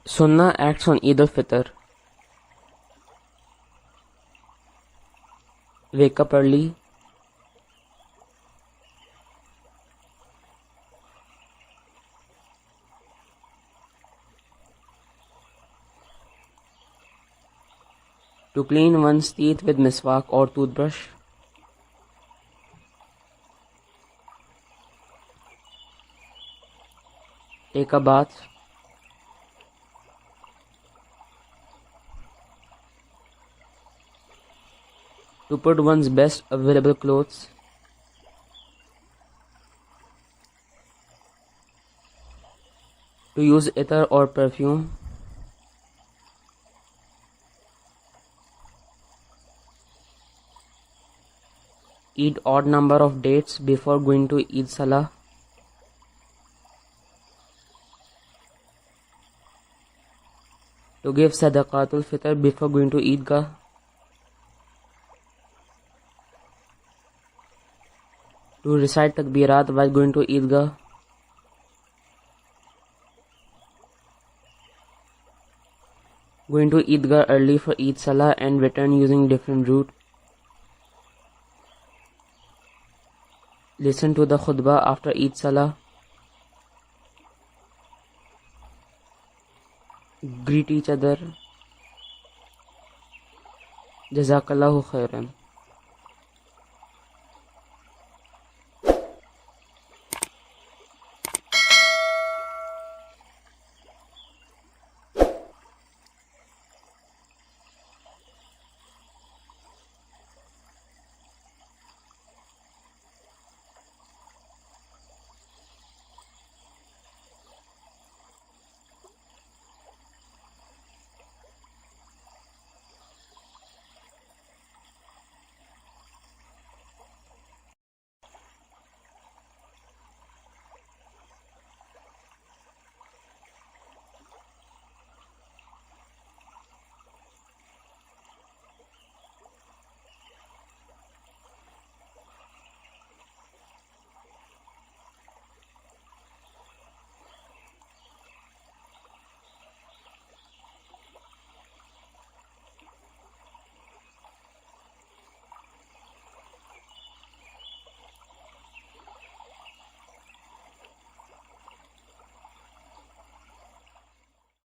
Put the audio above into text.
Sunnah acts on Eid al-Fitr. Wake up early. To clean one's teeth with miswak or toothbrush. Take a bath. To put one's best available clothes. To use ether or perfume. Eat odd number of dates before going to Eid Salah. To give Sadaqatul Fitr before going to Eidgah. To recite Takbirat while going to Eidgah. Going to Eidgah early for Eid Salah and return using different route. Listen to the khutbah after Eid Salah. Greet each other. Jazakallahu khairan.